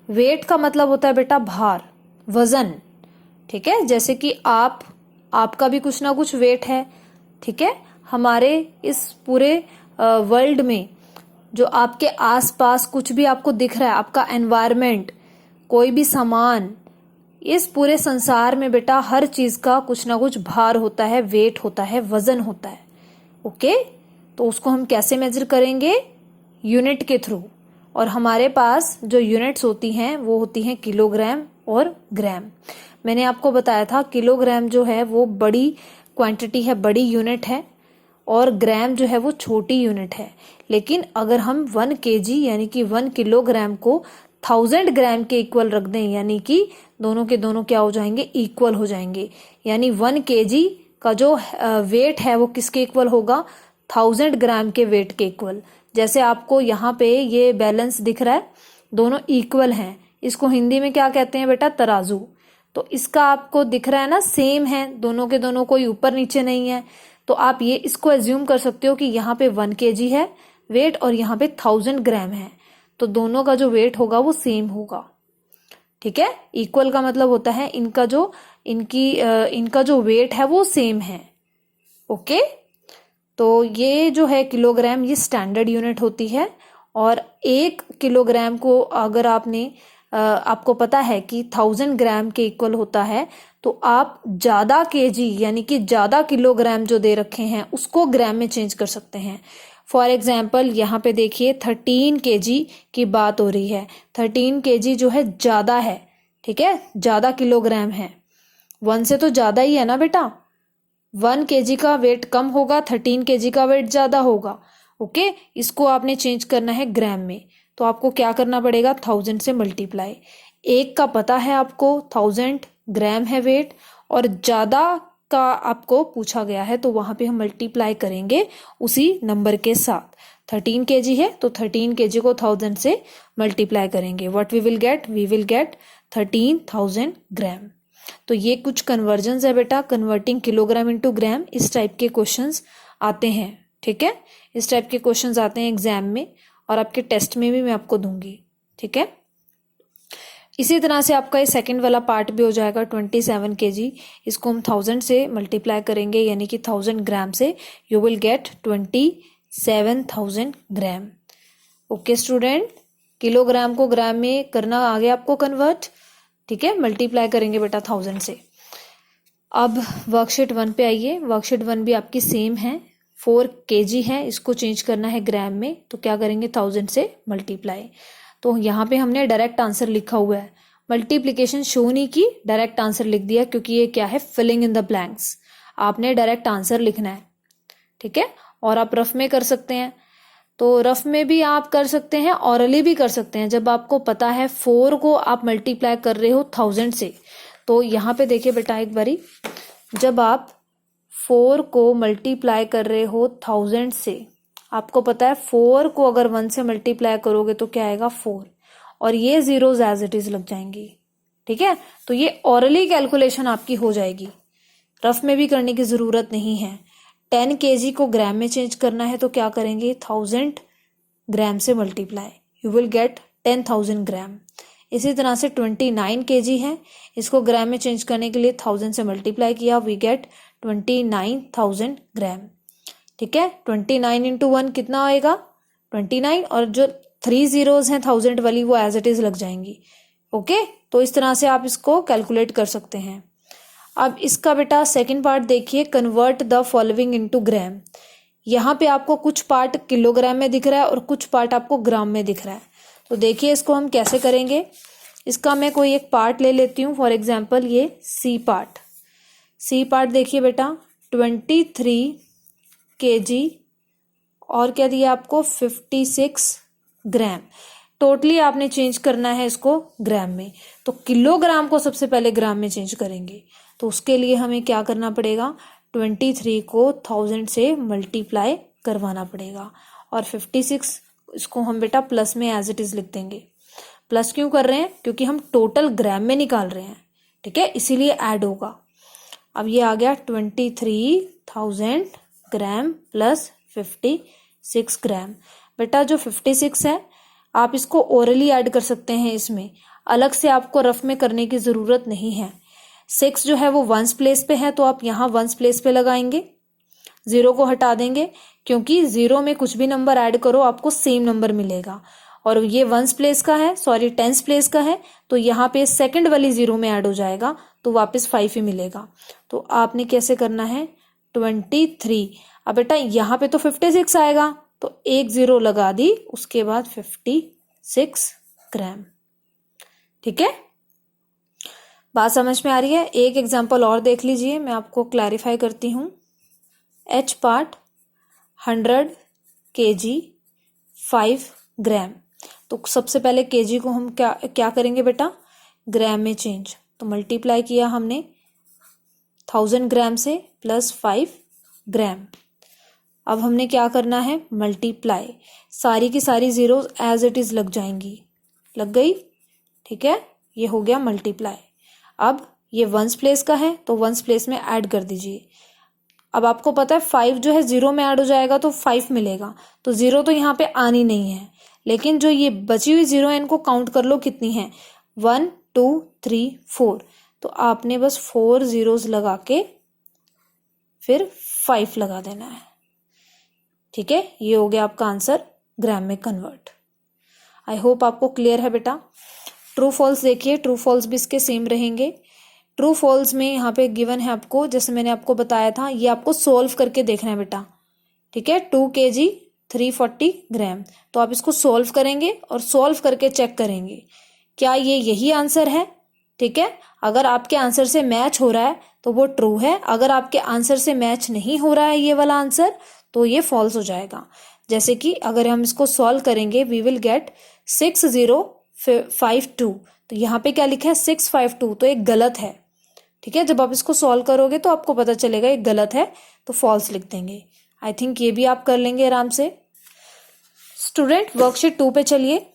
Wait का मतलब होता है बेटा भार, वजन। ठीक है, जैसे कि आपका भी कुछ ना कुछ वेट है। ठीक है, हमारे इस पूरे वर्ल्ड में जो आपके आसपास कुछ भी आपको दिख रहा है, आपका एनवायरनमेंट, कोई भी सामान, इस पूरे संसार में बेटा हर चीज का कुछ ना कुछ भार होता है, वेट होता है, वजन होता है। ओके, तो उसको हम कैसे मेजर करेंगे? यूनिट के थ्रू। और हमारे पास जो यूनिट्स होती हैं वो होती हैं किलोग्राम और ग्राम। मैंने आपको बताया था किलोग्राम जो है वो बड़ी क्वांटिटी है, बड़ी यूनिट है, और ग्राम जो है वो छोटी यूनिट है। लेकिन अगर हम 1 kg यानी कि 1 किलोग्राम को 1000 ग्राम के इक्वल रख दें, यानी कि दोनों के दोनों क्या हो जाएंगे? इक्वल हो जाएंगे। यानी 1 kg का जो वेट है वो किसके इक्वल होगा? 1000 ग्राम के वेट के इक्वल। जैसे आपको यहाँ पे ये बैलेंस दिख रहा है, दोनों इक्वल हैं। इसको हिंदी में क्या कहते हैं बेटा? तराजू। तो इसका आपको दिख रहा है ना, सेम है, दोनों के दोनों कोई ऊपर नीचे नहीं है। तो आप ये इसको एज्यूम कर सकते हो कि यहाँ पे 1 kg है वेट और यहाँ पे 1000 ग्राम है, तो दोनों का जो वेट होगा वो सेम होगा। ठीक है, इक्वल का मतलब होता है इनका जो वेट है वो सेम है। ओके, तो ये जो है किलोग्राम, ये स्टैंडर्ड यूनिट होती है। और 1 किलोग्राम को अगर आपको पता है कि 1000 ग्राम के इक्वल होता है, तो आप ज्यादा केजी यानी कि ज्यादा किलोग्राम जो दे रखे हैं उसको ग्राम में चेंज कर सकते हैं। फॉर एग्जाम्पल यहाँ पे देखिए 13 kg की बात हो रही है। 13 kg जो है ज्यादा है, ठीक है, ज्यादा किलोग्राम है। 1 से तो ज्यादा ही है ना बेटा। 1 kg का वेट कम होगा, 13 kg का वेट ज्यादा होगा। ओके, इसको आपने चेंज करना है ग्राम में, तो आपको क्या करना पड़ेगा? 1000 से मल्टीप्लाई। एक का पता है आपको 1000 ग्राम है वेट, और ज्यादा का आपको पूछा गया है, तो वहां पे हम मल्टीप्लाई करेंगे उसी नंबर के साथ। 13 kg है तो 13 kg को 1000 से मल्टीप्लाई करेंगे। What we will get? We will get 13,000 gram. तो ये कुछ कन्वर्जन्स है बेटा, कन्वर्टिंग किलोग्राम इनटू ग्राम। इस टाइप के क्वेश्चंस आते हैं। ठीक है, इस टाइप के क्वेश्चंस आते हैं एग्जाम में, और आपके टेस्ट में भी मैं आपको दूंगी। ठीक है, इसी तरह से आपका ये सेकंड वाला पार्ट भी हो जाएगा 27 kg। इसको हम 1000 से मल्टीप्लाई करेंगे, यानी कि 1000 ग्राम से you will get 27,000 gram. Okay student, kilogram को ग्राम में करना आ गया आपको कन्वर्ट। ठीक है, मल्टीप्लाई करेंगे बेटा 1000 से। अब वर्कशीट 1 पे आइए। वर्कशीट 1 भी आपकी सेम है, 4 kg है, इसको चेंज करना है ग्राम में, तो क्या करेंगे? 1000 से मल्टीप्लाई। तो यहाँ पे हमने डायरेक्ट आंसर लिखा हुआ है, मल्टीप्लीकेशन शो नहीं की, डायरेक्ट आंसर लिख दिया, क्योंकि ये क्या है? Filling in the blanks. आपने डायरेक्ट आंसर लिखना है। ठीक है, और आप रफ में कर सकते हैं, तो रफ में भी आप कर सकते हैं, ऑरली भी कर सकते हैं। जब आपको पता है 4 को आप मल्टीप्लाई कर रहे हो 1000 से, तो यहाँ पे देखिए बेटा एक बारी, जब आप 4 को मल्टीप्लाई कर रहे हो 1000 से, आपको पता है 4 को अगर 1 से मल्टीप्लाई करोगे तो क्या आएगा? 4, और ये जीरोज एज इट इज लग जाएंगी। ठीक है, तो ये ऑरली कैलकुलेशन आपकी हो जाएगी, रफ में भी करने की जरूरत नहीं है। 10 kg को ग्राम में चेंज करना है, तो क्या करेंगे? 1000 ग्राम से मल्टीप्लाई, यू विल गेट 10,000 ग्राम। इसी तरह से 29 kg है, इसको ग्राम में चेंज करने के लिए 1000 से मल्टीप्लाई किया, वी गेट 29,000 ग्राम। ठीक है, 29 इंटू 1 कितना आएगा? 29, और जो 3 zeros हैं 1000 वाली वो एज इट इज लग जाएंगी। ओके, तो इस तरह से आप इसको कैलकुलेट कर सकते हैं। अब इसका बेटा सेकंड पार्ट देखिए, convert the following into gram. यहाँ पे आपको कुछ पार्ट किलोग्राम में दिख रहा है और कुछ पार्ट आपको ग्राम में दिख रहा है, तो देखिए इसको हम कैसे करेंगे। इसका मैं कोई एक पार्ट ले लेती हूँ, फॉर एग्जाम्पल ये सी पार्ट। सी पार्ट देखिए बेटा 23 kg, और क्या दिया आपको? 56 ग्राम। टोटली आपने चेंज करना है इसको ग्राम में, तो किलोग्राम को सबसे पहले ग्राम में चेंज करेंगे। तो उसके लिए हमें क्या करना पड़ेगा? 23 को 1000 से मल्टीप्लाई करवाना पड़ेगा, और 56 इसको हम बेटा प्लस में एज इट इज लिख देंगे। प्लस क्यों कर रहे हैं? क्योंकि हम टोटल ग्राम में निकाल रहे हैं। ठीक है, इसीलिए ऐड होगा। अब ये आ गया 23,000 ग्राम प्लस 56 ग्राम। बेटा जो 56 है आप इसको ओरली ऐड कर सकते हैं, इसमें अलग से आपको रफ में करने की ज़रूरत नहीं है। 6 जो है वो वंस प्लेस पे है, तो आप यहाँ वंस प्लेस पे लगाएंगे, 0 को हटा देंगे, क्योंकि 0 में कुछ भी नंबर ऐड करो आपको सेम नंबर मिलेगा। और ये वंस प्लेस का है, सॉरी टेंस प्लेस का है, तो यहाँ पे सेकंड वाली 0 में ऐड हो जाएगा, तो वापस 5 ही मिलेगा। तो आपने कैसे करना है, 23। अब बेटा यहाँ पे तो 56 आएगा, तो 1 0 लगा दी, उसके बाद 56 ग्राम। ठीक है, बात समझ में आ रही है? एक एग्जाम्पल और देख लीजिए, मैं आपको क्लैरिफाई करती हूँ। H पार्ट 100 kg 5 ग्राम। तो सबसे पहले kg को हम क्या करेंगे बेटा, ग्राम में चेंज। तो मल्टीप्लाई किया हमने 1000 ग्राम से प्लस 5 ग्राम। अब हमने क्या करना है, मल्टीप्लाई, सारी की सारी जीरोस एज इट इज लग जाएंगी, लग गई। ठीक है, ये हो गया मल्टीप्लाई। अब ये वंस प्लेस का है, तो वंस प्लेस में ऐड कर दीजिए। अब आपको पता है 5 जो है 0 में ऐड हो जाएगा तो 5 मिलेगा, तो 0 तो यहाँ पे आनी नहीं है, लेकिन जो ये बची हुई 0 है इनको काउंट कर लो कितनी है, 1 2 3 4। तो आपने बस 4 zeros लगा के फिर 5 लगा देना है। ठीक है, ये हो गया आपका आंसर ग्राम में कन्वर्ट। आई होप आपको क्लियर है बेटा। ट्रू फॉल्स देखिए, ट्रू फॉल्स भी इसके सेम रहेंगे। ट्रू फॉल्स में यहाँ पे गिवन है आपको, जैसे मैंने आपको बताया था, ये आपको सोल्व करके देखना है बेटा। ठीक है, 2 kg 340 ग्राम। तो आप इसको सोल्व करेंगे और सोल्व करके चेक करेंगे क्या ये यही आंसर है। ठीक है, अगर आपके आंसर से मैच हो रहा है तो वो ट्रू है, अगर आपके आंसर से मैच नहीं हो रहा है ये वाला आंसर, तो ये फॉल्स हो जाएगा। जैसे कि अगर हम इसको सॉल्व करेंगे, वी विल गेट 6052। तो यहाँ पे क्या लिखा है 652, तो एक गलत है। ठीक है, जब आप इसको सॉल्व करोगे तो आपको पता चलेगा ये गलत है, तो फॉल्स लिख देंगे। आई थिंक ये भी आप कर लेंगे आराम से। स्टूडेंट वर्कशीट 2 पे चलिए।